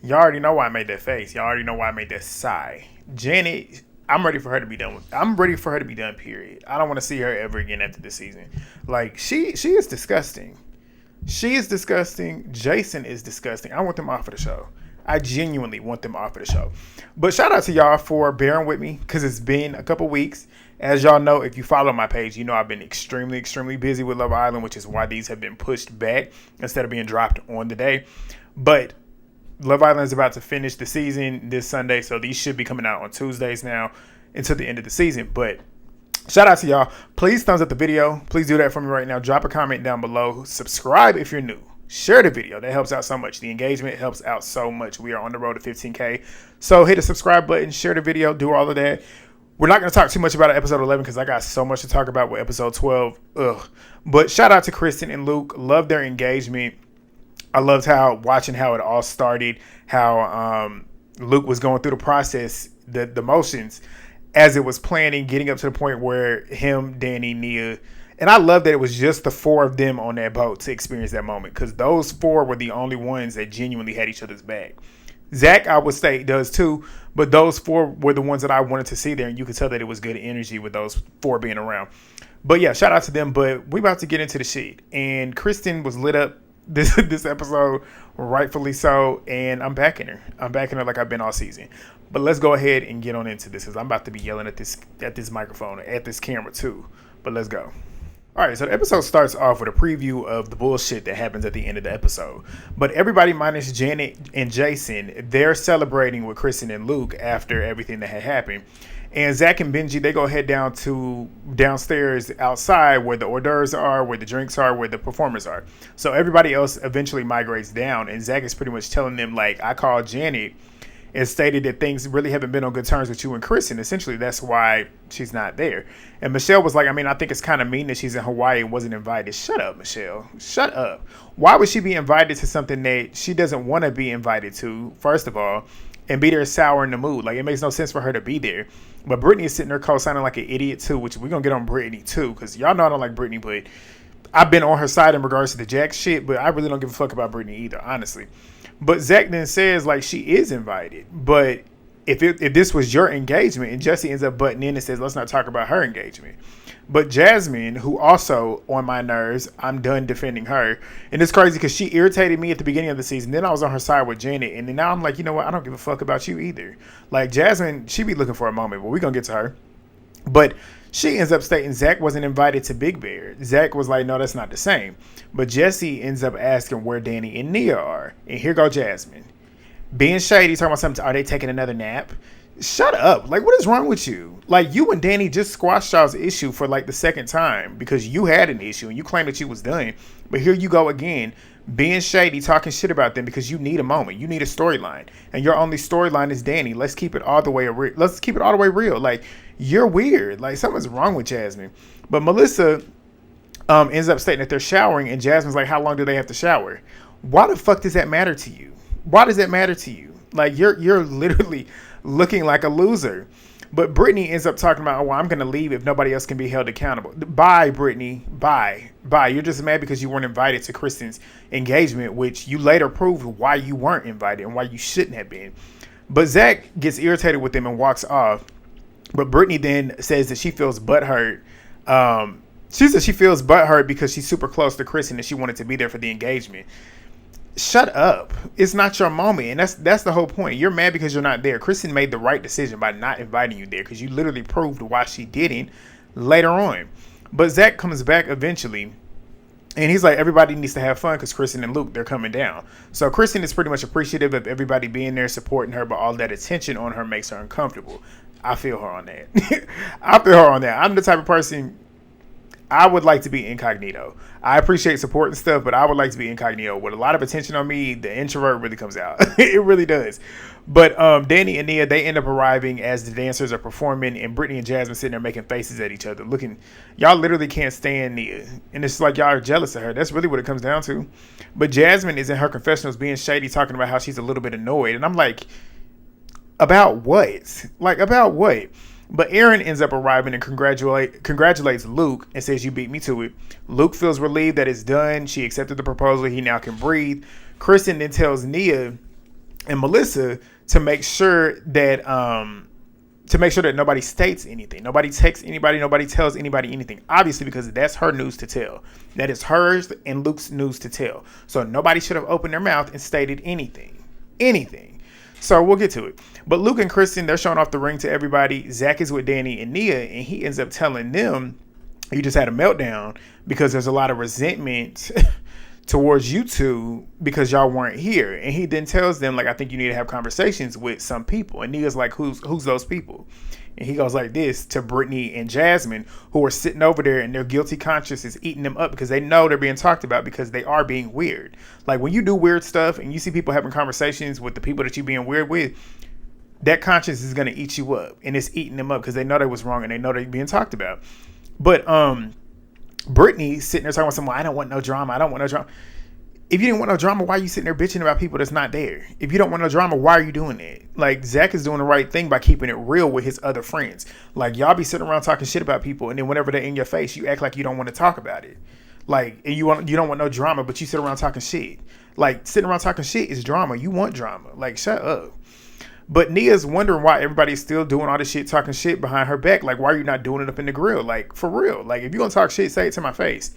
Y'all already know why I made that face. Y'all already know why I made that sigh. Janet, I'm ready for her to be done with. I'm ready for her to be done. Period. I don't want to see her ever again after this season. Like she is disgusting. She is disgusting. Jason is disgusting. I want them off of the show. I genuinely want them off of the show. But shout out to y'all for bearing with me because it's been a couple weeks. As y'all know, if you follow my page, you know I've been extremely, extremely busy with Love Island, which is why these have been pushed back instead of being dropped on the day. But Love Island is about to finish the season this Sunday, so these should be coming out on Tuesdays now until the end of the season. But shout out to y'all. Please thumbs up the video. Please do that for me right now. Drop a comment down below. Subscribe if you're new. Share the video. That helps out so much. The engagement helps out so much. We are on the road to 15K. So hit the subscribe button. Share the video. Do all of that. We're not going to talk too much about episode 11 because I got so much to talk about with episode 12. Ugh. But shout out to Kristen and Luke. Love their engagement. I loved watching how it all started, how Luke was going through the process, the motions as it was planning, getting up to the point where him, Danny, Nia, and I love that it was just the four of them on that boat to experience that moment because those four were the only ones that genuinely had each other's back. Zach, I would say, does too, but those four were the ones that I wanted to see there, and you could tell that it was good energy with those four being around. But yeah, shout out to them, but we about to get into the shit, and Kristen was lit up this episode, rightfully so, and I'm backing her. I'm backing her like I've been all season. But let's go ahead and get on into this because I'm about to be yelling at this microphone, at this camera too. But let's go. All right, so the episode starts off with a preview of the bullshit that happens at the end of the episode. But everybody minus Janet and Jason, they're celebrating with Kristen and Luke after everything that had happened. And Zach and Benji, they go head downstairs outside where the hors d'oeuvres are, where the drinks are, where the performers are. So everybody else eventually migrates down. And Zach is pretty much telling them, like, I called Janet and stated that things really haven't been on good terms with you and Kristen. Essentially, that's why she's not there. And Michelle was like, I mean, I think it's kind of mean that she's in Hawaii and wasn't invited. Shut up, Michelle. Shut up. Why would she be invited to something that she doesn't want to be invited to, first of all, and be there sour in the mood? Like, it makes no sense for her to be there. But Brittany is sitting there co-signing like an idiot, too, which we're going to get on Brittany, too, because y'all know I don't like Brittany, but I've been on her side in regards to the Jax shit, but I really don't give a fuck about Brittany either, honestly. But Zach then says, like, she is invited. But if this was your engagement, and Jesse ends up butting in and says, let's not talk about her engagement. But Jasmine, who also on my nerves, I'm done defending her. And it's crazy because she irritated me at the beginning of the season. Then I was on her side with Janet. And then now I'm like, you know what? I don't give a fuck about you either. Like, Jasmine, she be looking for a moment, but we're going to get to her. But she ends up stating Zach wasn't invited to Big Bear. Zach was like, no, that's not the same. But Jesse ends up asking where Danny and Nia are. And here go Jasmine. Being shady, talking about something, are they taking another nap? Shut up. Like, what is wrong with you? Like, you and Danny just squashed y'all's issue for like the second time because you had an issue and you claimed that you was done. But here you go again, being shady, talking shit about them because you need a moment. You need a storyline. And your only storyline is Danny. Let's keep it all the way real. Like, you're weird. Like, something's wrong with Jasmine. But Melissa ends up stating that they're showering and Jasmine's like, how long do they have to shower? Why the fuck does that matter to you? Why does that matter to you? Like, you're literally looking like a loser. But Brittany ends up talking about, oh, well, I'm going to leave if nobody else can be held accountable. Bye, Brittany. Bye. You're just mad because you weren't invited to Kristen's engagement, which you later proved why you weren't invited and why you shouldn't have been. But Zach gets irritated with them and walks off. But Brittany then says that she feels butthurt. She says she feels butthurt because she's super close to Kristen and she wanted to be there for the engagement. Shut up. It's not your moment. And that's the whole point. You're mad because you're not there. Kristen made the right decision by not inviting you there because you literally proved why she didn't later on. But Zach comes back eventually and he's like, everybody needs to have fun because Kristen and Luke, they're coming down. So Kristen is pretty much appreciative of everybody being there, supporting her, but all that attention on her makes her uncomfortable. I feel her on that. I'm the type of person, I would like to be incognito. I appreciate support and stuff, but I would like to be incognito. With a lot of attention on me, the introvert really comes out. It really does. But Danny and Nia, they end up arriving as the dancers are performing, and Brittany and Jasmine sitting there making faces at each other. Looking, y'all literally can't stand Nia. And it's like y'all are jealous of her. That's really what it comes down to. But Jasmine is in her confessionals being shady, talking about how she's a little bit annoyed. And I'm like, about what? Like, about what? But Aaron ends up arriving and congratulates Luke and says, you beat me to it. Luke feels relieved that it's done. She accepted the proposal. He now can breathe. Kristen then tells Nia and Melissa to make sure that nobody states anything, nobody texts anybody, nobody tells anybody anything. Obviously, because that's her news to tell. That is hers and Luke's news to tell. So nobody should have opened their mouth and stated anything. So we'll get to it. But Luke and Kristen, they're showing off the ring to everybody. Zach is with Danny and Nia, and he ends up telling them he just had a meltdown because there's a lot of resentment towards you two because y'all weren't here. And he then tells them, like, I think you need to have conversations with some people. And Nia's like, who's those people? And he goes like this to Brittany and Jasmine, who are sitting over there and their guilty conscience is eating them up because they know they're being talked about because they are being weird. Like, when you do weird stuff and you see people having conversations with the people that you're being weird with, that conscience is going to eat you up, and it's eating them up because they know they was wrong and they know they're being talked about. But Brittany sitting there talking about something, I don't want no drama. If you didn't want no drama, why are you sitting there bitching about people that's not there? If you don't want no drama, why are you doing it? Like, Zach is doing the right thing by keeping it real with his other friends. Like, y'all be sitting around talking shit about people, and then whenever they're in your face, you act like you don't want to talk about it. Like, and you don't want no drama, but you sit around talking shit. Like, sitting around talking shit is drama. You want drama. Like, shut up. But Nia's wondering why everybody's still doing all this shit, talking shit behind her back. Like, why are you not doing it up in the grill? Like, for real. Like, if you're going to talk shit, say it to my face.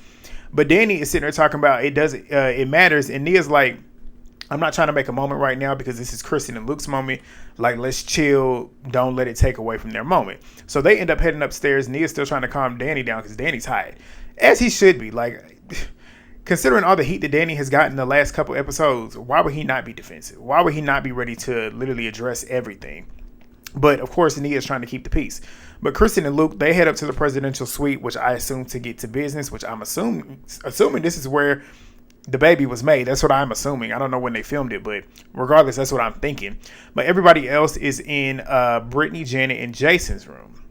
But Danny is sitting there talking about it matters. And Nia's like, I'm not trying to make a moment right now because this is Kristen and Luke's moment. Like, let's chill. Don't let it take away from their moment. So they end up heading upstairs. Nia's still trying to calm Danny down because Danny's tired. As he should be. Like, considering all the heat that Danny has gotten the last couple episodes, why would he not be defensive? Why would he not be ready to literally address everything? But, of course, Nia is trying to keep the peace. But Kristen and Luke, they head up to the presidential suite, which I assume to get to business, which I'm assuming this is where the baby was made. That's what I'm assuming. I don't know when they filmed it, but regardless, that's what I'm thinking. But everybody else is in Brittany, Janet, and Jason's room.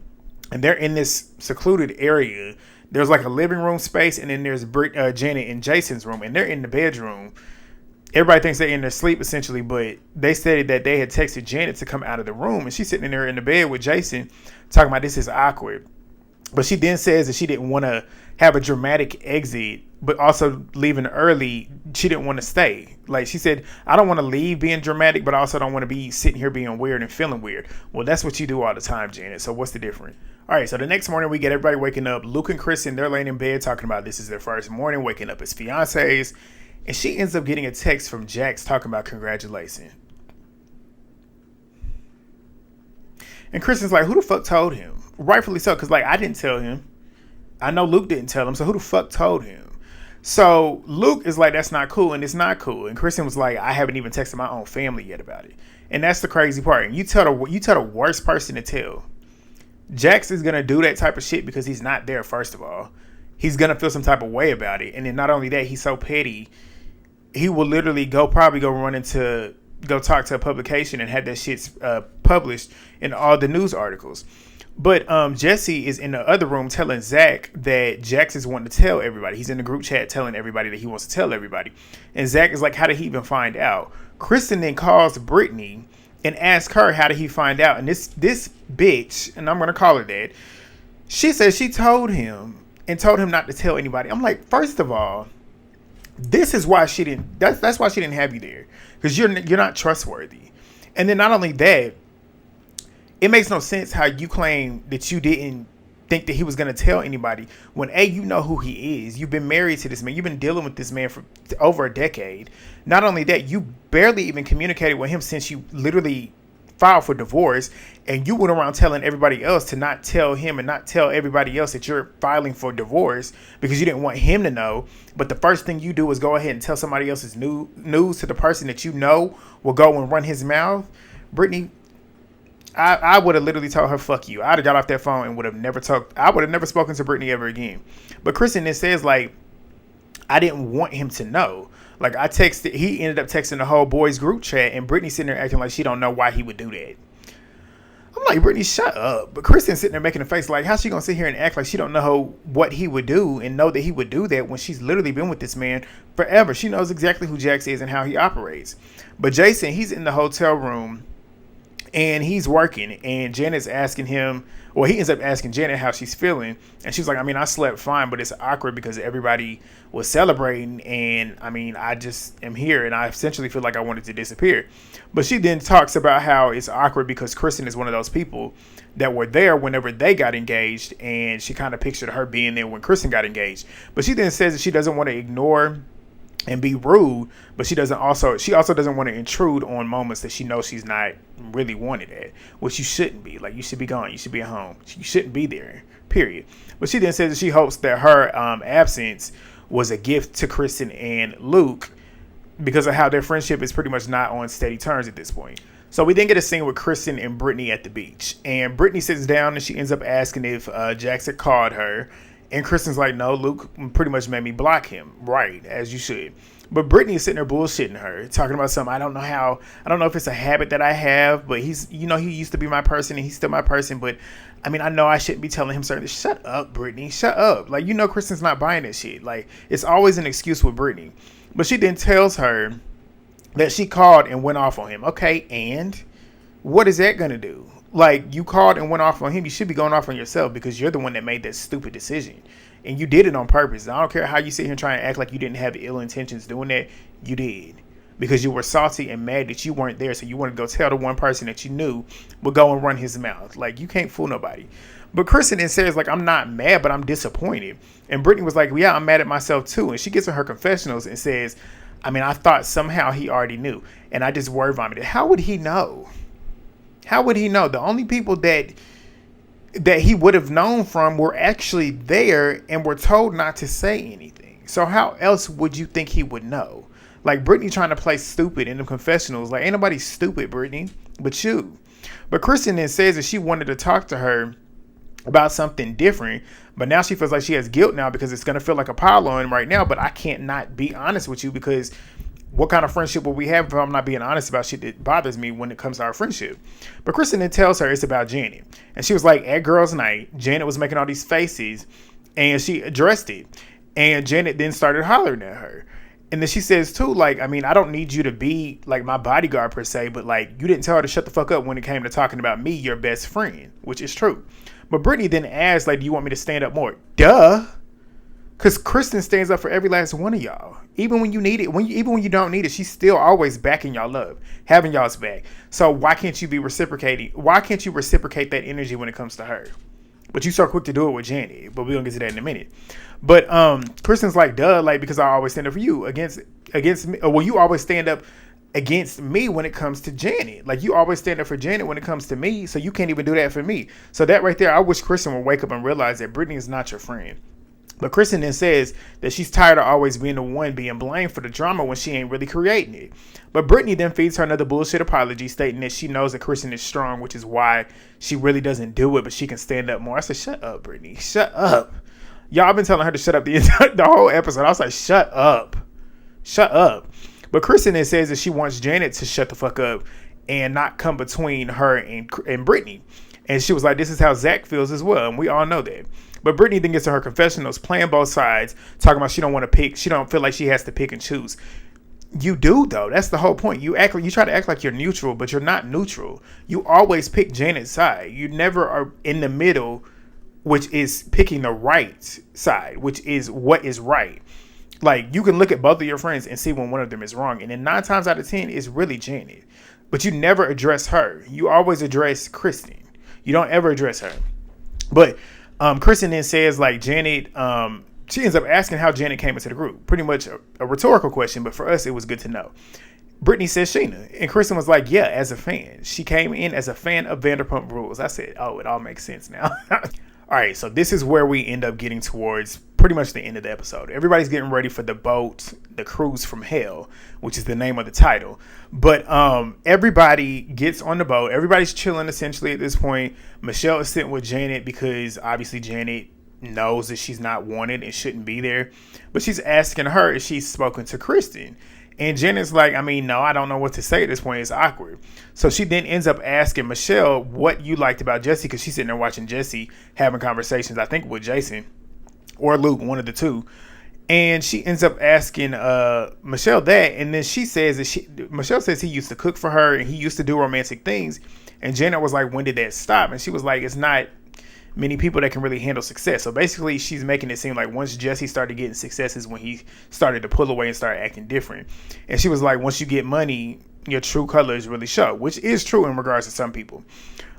And they're in this secluded area. There's like a living room space, and then there's Janet and Jason's room, and they're in the bedroom. Everybody thinks they're in their sleep, essentially, but they stated that they had texted Janet to come out of the room, and she's sitting in there in the bed with Jason, talking about this is awkward. But she then says that she didn't want to have a dramatic exit, but also leaving early, she didn't want to stay. Like, she said, I don't want to leave being dramatic, but I also don't want to be sitting here being weird and feeling weird. Well, that's what you do all the time, Janet, so what's the difference? All right, so the next morning we get everybody waking up. Luke and Kristen, they're laying in bed talking about this is their first morning, waking up as fiancés. And she ends up getting a text from Jax talking about congratulations. And Kristen's like, who the fuck told him? Rightfully so, because, like, I didn't tell him. I know Luke didn't tell him, so who the fuck told him? So Luke is like, that's not cool, and it's not cool. And Kristen was like, I haven't even texted my own family yet about it. And that's the crazy part. And you tell the worst person to tell. Jax is going to do that type of shit because he's not there, first of all. He's going to feel some type of way about it. And then not only that, he's so petty, he will literally go talk to a publication and have that shit published in all the news articles. But Jesse is in the other room telling Zach that Jax is wanting to tell everybody. He's in the group chat telling everybody that he wants to tell everybody. And Zach is like, how did he even find out? Kristen then calls Brittany and asks her, how did he find out? And this bitch, and I'm going to call her that, she says she told him and told him not to tell anybody. I'm like, first of all, this is why she didn't. That's why she didn't have you there, because you're not trustworthy. And then not only that, it makes no sense how you claim that you didn't think that he was going to tell anybody when you know who he is. You've been married to this man. You've been dealing with this man for over a decade. Not only that, you barely even communicated with him since you literally filed for divorce, and you went around telling everybody else to not tell him and not tell everybody else that you're filing for divorce because you didn't want him to know. But the first thing you do is go ahead and tell somebody else's news to the person that you know will go and run his mouth. Brittany, I would have literally told her, fuck you. I'd have got off that phone and would have never spoken to Brittany ever again. But Kristen then says, like, I didn't want him to know. Like, he ended up texting the whole boys group chat, and Brittany sitting there acting like she don't know why he would do that. I'm like, Brittany, shut up. But Kristen's sitting there making a face like, how's she gonna sit here and act like she don't know what he would do and know that he would do that when she's literally been with this man forever? She knows exactly who Jax is and how he operates. But Jason, he's in the hotel room, And he's working, and Janet's asking him, well, he ends up asking Janet how she's feeling, and she's like, I mean, I slept fine, but it's awkward because everybody was celebrating, and I mean, I just am here, and I essentially feel like I wanted to disappear. But she then talks about how it's awkward because Kristen is one of those people that were there whenever they got engaged, and she kind of pictured her being there when Kristen got engaged. But she then says that she doesn't want to ignore and be rude, but she also doesn't want to intrude on moments that she knows she's not really wanted at, which you shouldn't be. Like, you should be gone, you should be at home, you shouldn't be there, period. But she then says that she hopes that her absence was a gift to Kristen and Luke because of how their friendship is pretty much not on steady terms at this point. So we then get a scene with Kristen and Brittany at the beach, and Brittany sits down and she ends up asking if Jax had called her. And Kristen's like, no, Luke pretty much made me block him. Right, as you should. But Brittany is sitting there bullshitting her, talking about something. I don't know if it's a habit that I have, but he used to be my person and he's still my person. But I mean, I know I shouldn't be telling him certain. Shut up, Brittany. Shut up. Like, Kristen's not buying that shit. Like, it's always an excuse with Brittany. But she then tells her that she called and went off on him. Okay, and what is that going to do? Like, you called and went off on him. You should be going off on yourself because you're the one that made that stupid decision. And you did it on purpose. I don't care how you sit here and try and act like you didn't have ill intentions doing that. You did. Because you were salty and mad that you weren't there. So you wanted to go tell the one person that you knew would go and run his mouth. Like, you can't fool nobody. But Kristen then says, like, I'm not mad, but I'm disappointed. And Brittany was like, well, yeah, I'm mad at myself too. And she gets in her confessionals and says, I mean, I thought somehow he already knew. And I just word vomited. How would he know? How would he know? The only people that he would have known from were actually there and were told not to say anything. So how else would you think he would know? Like, Brittany trying to play stupid in the confessionals. Like, ain't nobody stupid, Brittany, but you. But Kristen then says that she wanted to talk to her about something different, but now she feels like she has guilt now because it's going to feel like a pile on right now. But I can't not be honest with you because what kind of friendship will we have if I'm not being honest about shit that bothers me when it comes to our friendship? But Kristen then tells her it's about Janet. And she was like, at girls' night, Janet was making all these faces and she addressed it. And Janet then started hollering at her. And then she says too, like, I mean, I don't need you to be like my bodyguard per se, but like, you didn't tell her to shut the fuck up when it came to talking about me, your best friend, which is true. But Brittany then asks, like, do you want me to stand up more? Duh. Because Kristen stands up for every last one of y'all. Even when you need it, even when you don't need it, she's still always backing y'all up, having y'all's back. So why can't you be reciprocating? Why can't you reciprocate that energy when it comes to her? But you so quick to do it with Janet. But we're going to get to that in a minute. But Kristen's like, duh, like, because I always stand up for you against me. Well, you always stand up against me when it comes to Janet. Like, you always stand up for Janet when it comes to me. So you can't even do that for me. So that right there, I wish Kristen would wake up and realize that Brittany is not your friend. But Kristen then says that she's tired of always being the one being blamed for the drama when she ain't really creating it. But Brittany then feeds her another bullshit apology stating that she knows that Kristen is strong, which is why she really doesn't do it, but she can stand up more. I said, shut up, Brittany. Shut up. Y'all been telling her to shut up the whole episode. I was like, shut up. Shut up. But Kristen then says that she wants Janet to shut the fuck up and not come between her and Brittany. And she was like, this is how Zack feels as well. And we all know that. But Brittany then gets to her confessionals, playing both sides, talking about she don't want to pick. She don't feel like she has to pick and choose. You do, though. That's the whole point. You try to act like you're neutral, but you're not neutral. You always pick Janet's side. You never are in the middle, which is picking the right side, which is what is right. Like, you can look at both of your friends and see when one of them is wrong. And then 9 times out of 10, it's really Janet. But you never address her. You always address Kristen. You don't ever address her. But Kristen then says, like, Janet, she ends up asking how Janet came into the group. Pretty much a rhetorical question, but for us, it was good to know. Brittany says Scheana. And Kristen was like, yeah, as a fan. She came in as a fan of Vanderpump Rules. I said, oh, it all makes sense now. All right, so this is where we end up getting towards pretty much the end of the episode. Everybody's getting ready for the boat, the cruise from hell, which is the name of the title. But everybody gets on the boat. Everybody's chilling essentially at this point. Michelle is sitting with Janet because obviously Janet knows that she's not wanted and shouldn't be there. But she's asking her if she's spoken to Kristen. And Janet's like, I mean, no, I don't know what to say at this point. It's awkward. So she then ends up asking Michelle what you liked about Jesse, because she's sitting there watching Jesse having conversations, I think, with Jason or Luke, one of the two. And she ends up asking Michelle that. And then she says that Michelle says he used to cook for her and he used to do romantic things. And Janet was like, when did that stop? And she was like, it's not many people that can really handle success. So basically, she's making it seem like once Jesse started getting success is when he started to pull away and start acting different. And she was like, once you get money, your true colors really show, which is true in regards to some people.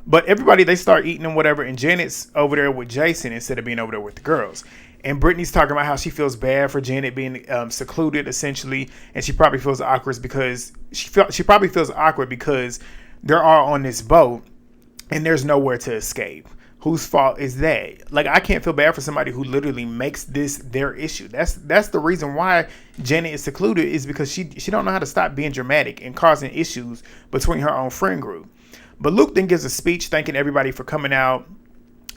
But everybody, they start eating and whatever, and Janet's over there with Jason instead of being over there with the girls. And Brittany's talking about how she feels bad for Janet being secluded, essentially, and she probably feels awkward because they're all on this boat and there's nowhere to escape. Whose fault is that? Like, I can't feel bad for somebody who literally makes this their issue. That's the reason why Janet is secluded, is because she don't know how to stop being dramatic and causing issues between her own friend group. But Luke then gives a speech thanking everybody for coming out,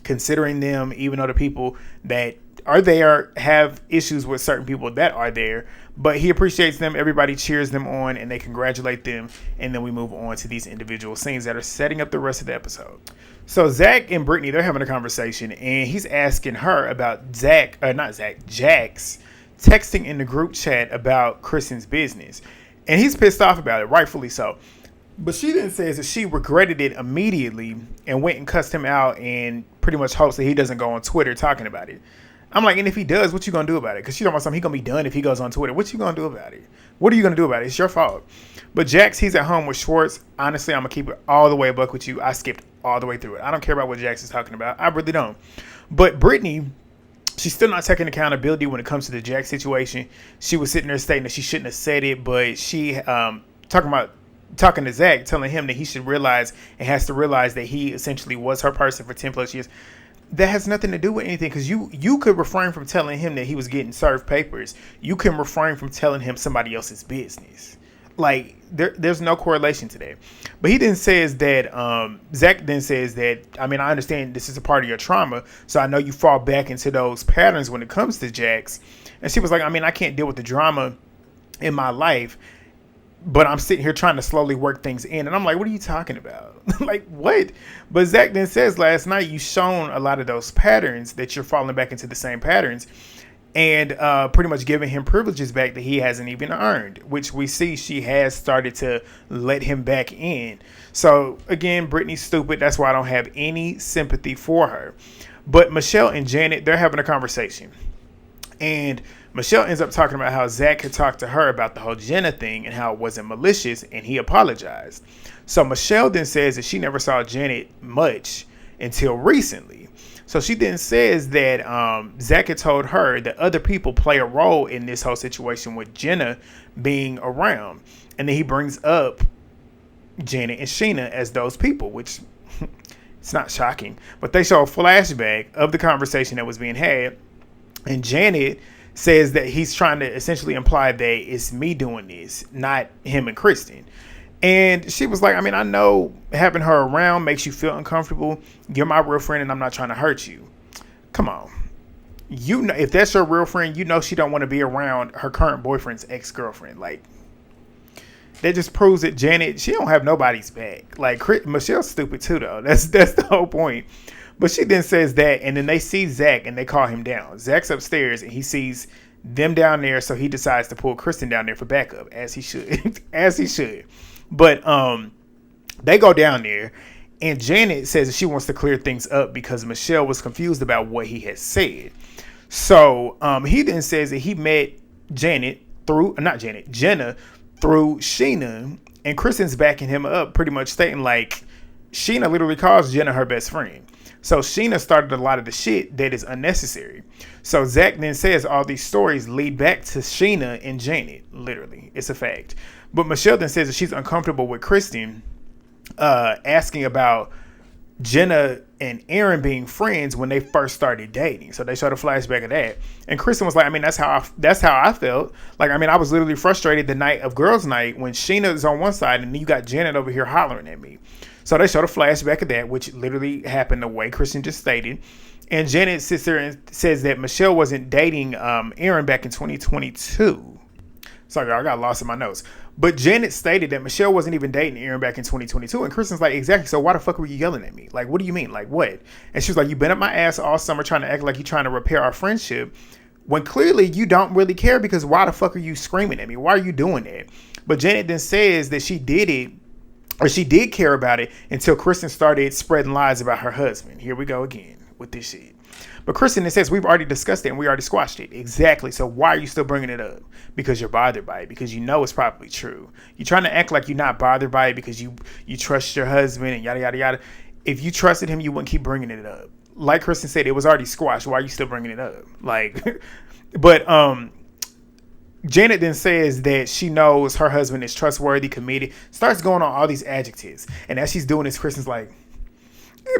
considering them, even though the people that are there have issues with certain people that are there. But he appreciates them. Everybody cheers them on and they congratulate them. And then we move on to these individual scenes that are setting up the rest of the episode. So Zack and Brittany, they're having a conversation and he's asking her about Jax texting in the group chat about Kristen's business. And he's pissed off about it, rightfully so. But she then says that she regretted it immediately and went and cussed him out and pretty much hopes that he doesn't go on Twitter talking about it. I'm like, and if he does, what you gonna do about it? Because she's talking about something, he gonna be done if he goes on Twitter. What you gonna do about it? What are you gonna do about it? It's your fault. But Jax, he's at home with Schwartz. Honestly, I'm gonna keep it all the way a buck with you. I skipped all the way through it. I don't care about what Jax is talking about. I really don't. But Brittany, she's still not taking accountability when it comes to the Jax situation. She was sitting there stating that she shouldn't have said it, but she talking to Zack, telling him that he should realize and has to realize that he essentially was her person for 10 plus years. That has nothing to do with anything, because you could refrain from telling him that he was getting served papers. You can refrain from telling him somebody else's business. Like, there's no correlation to that. But he then says that, Zack then says that, I mean, I understand this is a part of your trauma, so I know you fall back into those patterns when it comes to Jax. And she was like, I mean, I can't deal with the drama in my life, but I'm sitting here trying to slowly work things in. And I'm like, what are you talking about? Like, what? But Zack then says last night you've shown a lot of those patterns, that you're falling back into the same patterns, and pretty much giving him privileges back that he hasn't even earned, which we see she has started to let him back in. So again, Brittany's stupid. That's why I don't have any sympathy for her. But Michelle and Janet, they're having a conversation. And Michelle ends up talking about how Zack had talked to her about the whole Jenna thing and how it wasn't malicious, and he apologized. So Michelle then says that she never saw Janet much until recently. So she then says that Zack had told her that other people play a role in this whole situation with Jenna being around. And then he brings up Janet and Scheana as those people, which it's not shocking. But they show a flashback of the conversation that was being had. And Janet says that he's trying to essentially imply that it's me doing this, not him and Kristen. And she was like, I mean, I know having her around makes you feel uncomfortable. You're my real friend and I'm not trying to hurt you. Come on. You know, if that's your real friend, you know she don't want to be around her current boyfriend's ex-girlfriend. Like, that just proves that Janet, she don't have nobody's back. Like, Michelle's stupid too, though. That's the whole point. But she then says that, and then they see Zack and they call him down. Zack's upstairs and he sees them down there, so he decides to pull Kristen down there for backup, as he should. As he should. But they go down there, and Janet says that she wants to clear things up because Michelle was confused about what he had said. So he then says that he met Jenna through Scheana, and Kristen's backing him up, pretty much stating like Scheana literally calls Jenna her best friend. So Scheana started a lot of the shit that is unnecessary. So Zack then says all these stories lead back to Scheana and Janet. Literally, it's a fact. But Michelle then says that she's uncomfortable with Kristen asking about Jenna and Aaron being friends when they first started dating. So they showed a flashback of that. And Kristen was like, I mean, that's how I felt. Like, I mean, I was literally frustrated the night of girls' night when Scheana is on one side and then you got Janet over here hollering at me. So they showed a flashback of that, which literally happened the way Kristen just stated. And Janet sits there and says that Michelle wasn't dating Aaron back in 2022. Sorry, I got lost in my notes. But Janet stated that Michelle wasn't even dating Aaron back in 2022. And Kristen's like, exactly. So why the fuck were you yelling at me? Like, what do you mean? Like, what? And she was like, you've been up my ass all summer trying to act like you're trying to repair our friendship, when clearly you don't really care, because why the fuck are you screaming at me? Why are you doing that? But Janet then says that she did it or she did care about it until Kristen started spreading lies about her husband. Here we go again with this shit. But Kristen, it says, we've already discussed it and we already squashed it. Exactly. So why are you still bringing it up? Because you're bothered by it. Because you know it's probably true. You're trying to act like you're not bothered by it because you trust your husband and yada, yada, yada. If you trusted him, you wouldn't keep bringing it up. Like Kristen said, it was already squashed. Why are you still bringing it up? Like, but Janet then says that she knows her husband is trustworthy, committed, starts going on all these adjectives. And as she's doing this, Kristen's like,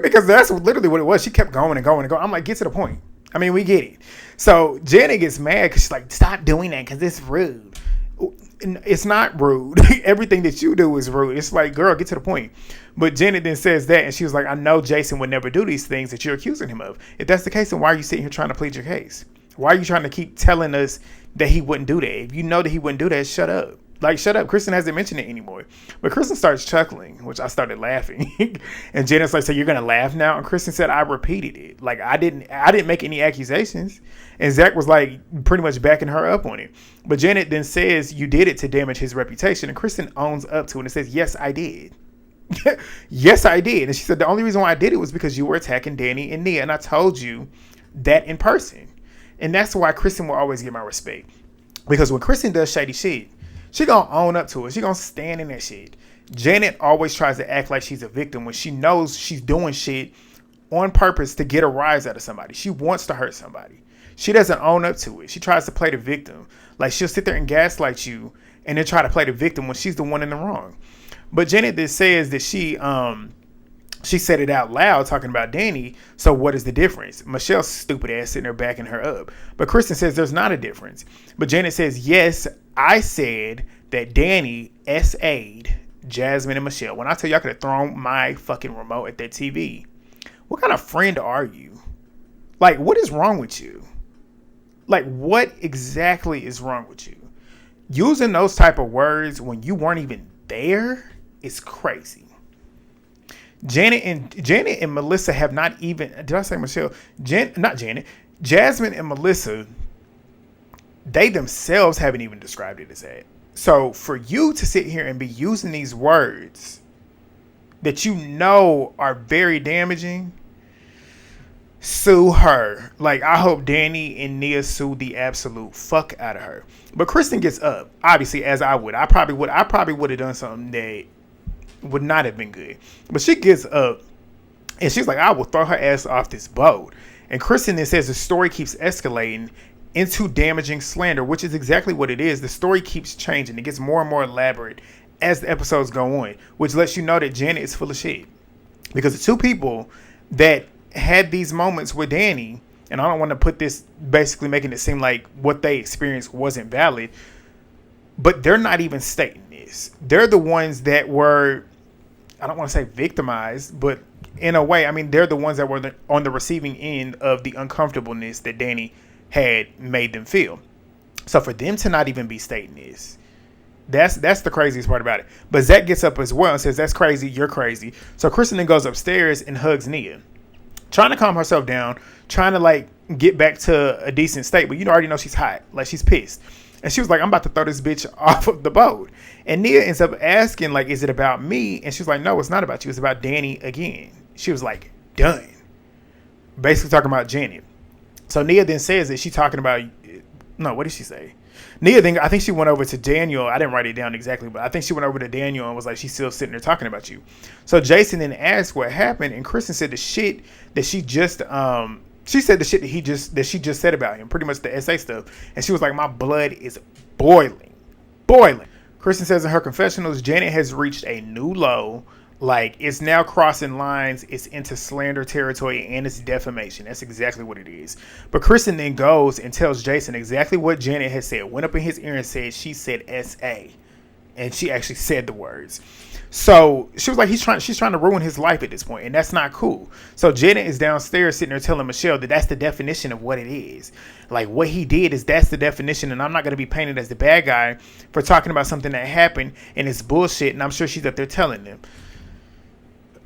because that's literally what it was. She kept going and going and going. I'm like, get to the point. I mean, we get it. So Janet gets mad because she's like, stop doing that because it's rude. It's not rude. Everything that you do is rude. It's like, girl, get to the point. But Janet then says that, and she was like, I know Jason would never do these things that you're accusing him of. If that's the case, then why are you sitting here trying to plead your case? Why are you trying to keep telling us that he wouldn't do that? If you know that he wouldn't do that, shut up. Like, shut up. Kristen hasn't mentioned it anymore. But Kristen starts chuckling, which I started laughing. And Janet's like, so you're going to laugh now? And Kristen said, I repeated it. Like, I didn't make any accusations. And Zack was like pretty much backing her up on it. But Janet then says, you did it to damage his reputation. And Kristen owns up to it and says, yes, I did. Yes, I did. And she said, the only reason why I did it was because you were attacking Danny and Nia. And I told you that in person. And that's why Kristen will always get my respect. Because when Kristen does shady shit, she gonna own up to it. She gonna stand in that shit. Janet always tries to act like she's a victim when she knows she's doing shit on purpose to get a rise out of somebody. She wants to hurt somebody. She doesn't own up to it. She tries to play the victim. Like, she'll sit there and gaslight you and then try to play the victim when she's the one in the wrong. But Janet then says that she said it out loud talking about Danny. So what is the difference? Michelle's stupid ass sitting there backing her up. But Kristen says there's not a difference. But Janet says, yes, I said that Danny SA'd Jasmine and Michelle. When I tell you I could have thrown my fucking remote at that TV. What kind of friend are you? Like, what is wrong with you? Like, what exactly is wrong with you? Using those type of words when you weren't even there is crazy. Janet and Melissa have not even, did I say Michelle? Not Janet. Jasmine and Melissa, they themselves haven't even described it as that. So for you to sit here and be using these words that you know are very damaging, sue her. Like, I hope Danny and Nia sue the absolute fuck out of her. But Kristen gets up, obviously, as I would. I probably would have done something that would not have been good. But she gets up and she's like, I will throw her ass off this boat. And Kristen then says the story keeps escalating into damaging slander, which is exactly what it is. The story keeps changing. It gets more and more elaborate as the episodes go on, which lets you know that Janet is full of shit. Because the two people that had these moments with Danny, and I don't want to put this basically making it seem like what they experienced wasn't valid, but they're not even stating this. They're the ones that were, I don't want to say victimized, but in a way, I mean, they're the ones that were on the receiving end of the uncomfortableness that Danny had made them feel. So for them to not even be stating this, that's the craziest part about it. But Zack gets up as well and says, that's crazy, you're crazy. So Kristen then goes upstairs and hugs Nia, trying to calm herself down, trying to like get back to a decent state. But you already know she's hot, like she's pissed. And she was like, I'm about to throw this bitch off of the boat. And Nia ends up asking, like, is it about me? And she was like, no, it's not about you. It's about Danny again. She was like, done. Basically talking about Janet. So Nia then says that she's talking about, no, what did she say? Nia then, I think she went over to Daniel. I didn't write it down exactly, but I think she went over to Daniel and was like, she's still sitting there talking about you. So Jason then asked what happened. And Kristen said the shit that she just, she said the shit that she just said about him, pretty much the SA stuff. And she was like, my blood is boiling. Kristen says in her confessionals, Janet has reached a new low. Like, it's now crossing lines. It's into slander territory and it's defamation. That's exactly what it is. But Kristen then goes and tells Jason exactly what Janet has said. Went up in his ear and said, she said SA. And she actually said the words. So she was like, she's trying to ruin his life at this point, and that's not cool. So Janet is downstairs sitting there telling Michelle that that's the definition of what it is. Like, what he did is that's the definition, and I'm not going to be painted as the bad guy for talking about something that happened and it's bullshit. And I'm sure she's up there telling them.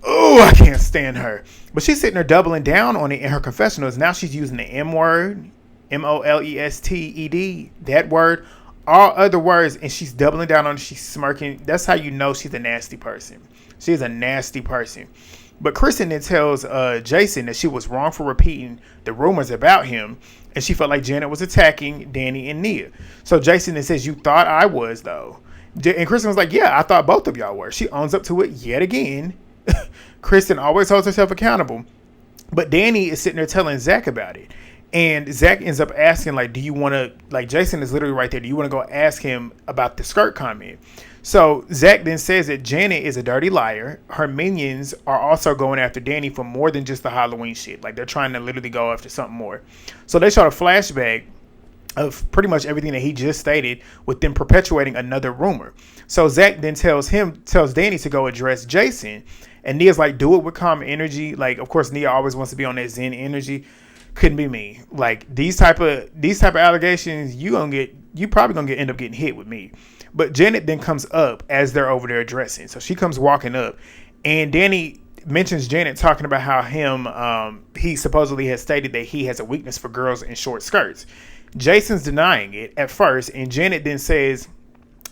Oh, I can't stand her. But she's sitting there doubling down on it in her confessionals. Now she's using the M word, MOLESTED, that word, all other words, and she's doubling down on it. She's smirking. That's how you know she's a nasty person. She's a nasty person. But Kristen then tells Jason that she was wrong for repeating the rumors about him, and she felt like Janet was attacking Danny and Nia. So Jason then says, you thought I was, though. And Kristen was like, yeah, I thought both of y'all were. She owns up to it yet again. Kristen always holds herself accountable. But Danny is sitting there telling Zack about it. And Zack ends up asking, like, do you want to, like, Jason is literally right there. Do you want to go ask him about the skirt comment? So Zack then says that Janet is a dirty liar. Her minions are also going after Danny for more than just the Halloween shit. Like, they're trying to literally go after something more. So they showed a flashback of pretty much everything that he just stated, with them perpetuating another rumor. So Zack then tells Danny to go address Jason. And Nia's like, do it with calm energy. Like, of course, Nia always wants to be on that Zen energy. Couldn't be me. Like, these type of allegations, you probably gonna end up getting hit with me. But Janet then comes up as they're over there addressing. So she comes walking up, and Danny mentions Janet talking about how he supposedly has stated that he has a weakness for girls in short skirts. Jason's denying it at first, and Janet then says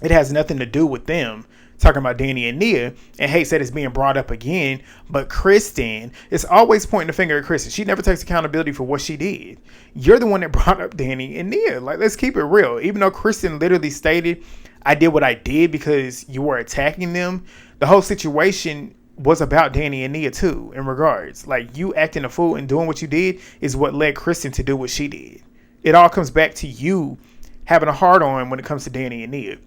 it has nothing to do with them, talking about Danny and Nia, and hates that it's being brought up again. But Kristen is always pointing the finger at Kristen. She never takes accountability for what she did. You're the one that brought up Danny and Nia. Like, let's keep it real. Even though Kristen literally stated, I did what I did because you were attacking them, the whole situation was about Danny and Nia too, in regards. Like, you acting a fool and doing what you did is what led Kristen to do what she did. It all comes back to you having a hard on when it comes to Danny and Nia.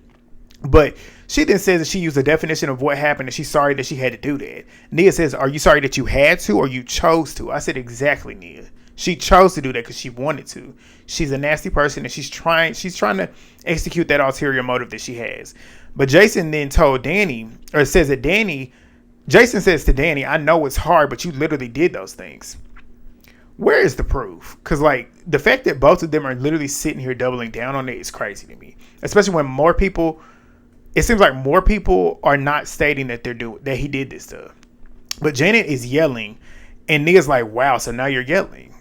But she then says that she used a definition of what happened and she's sorry that she had to do that. Nia says, are you sorry that you had to or you chose to? I said, exactly, Nia. She chose to do that because she wanted to. She's a nasty person, and she's trying to execute that ulterior motive that she has. But Jason then told Danny, or says that Jason says to Danny, I know it's hard, but you literally did those things. Where is the proof? Because, like, the fact that both of them are literally sitting here doubling down on it is crazy to me. Especially when it seems like more people are not stating that that he did this stuff. But Janet is yelling, and Nia's like, wow, so now you're yelling.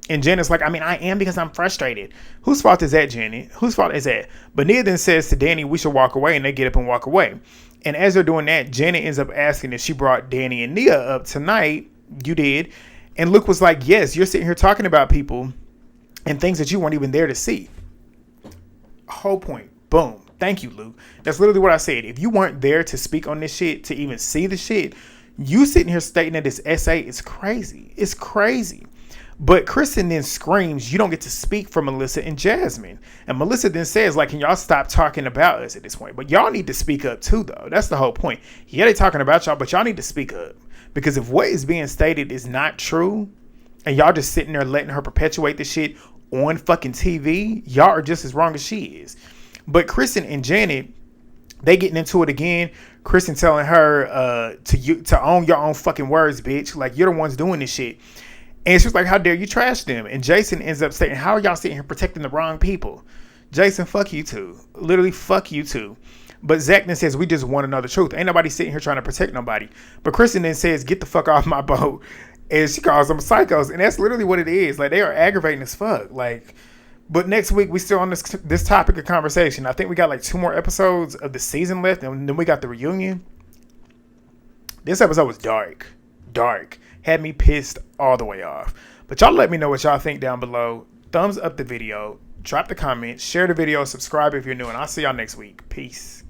And Janet's like, I mean, I am because I'm frustrated. Whose fault is that, Janet? Whose fault is that? But Nia then says to Danny, we should walk away, and they get up and walk away. And as they're doing that, Janet ends up asking if she brought Danny and Nia up tonight. You did. And Luke was like, yes, you're sitting here talking about people and things that you weren't even there to see. Whole point. Boom. Thank you, Luke. That's literally what I said. If you weren't there to speak on this shit, to even see the shit, you sitting here stating that this essay is crazy. It's crazy. But Kristen then screams, you don't get to speak for Melissa and Jasmine. And Melissa then says, like, can y'all stop talking about us at this point? But y'all need to speak up too, though. That's the whole point. Yeah, they're talking about y'all, but y'all need to speak up. Because if what is being stated is not true, and y'all just sitting there letting her perpetuate the shit on fucking TV, y'all are just as wrong as she is. But Kristen and Janet, they getting into it again. Kristen telling her to own your own fucking words, bitch. Like, you're the ones doing this shit. And she's like, how dare you trash them? And Jason ends up stating, how are y'all sitting here protecting the wrong people? Jason, fuck you too. Literally, fuck you too. But Zack then says, we just want to know the truth. Ain't nobody sitting here trying to protect nobody. But Kristen then says, get the fuck off my boat. And she calls them psychos. And that's literally what it is. Like, they are aggravating as fuck. Like, but next week, we still on this topic of conversation. I think we got like 2 more episodes of the season left. And then we got the reunion. This episode was dark. Had me pissed all the way off. But y'all let me know what y'all think down below. Thumbs up the video. Drop the comments. Share the video. Subscribe if you're new. And I'll see y'all next week. Peace.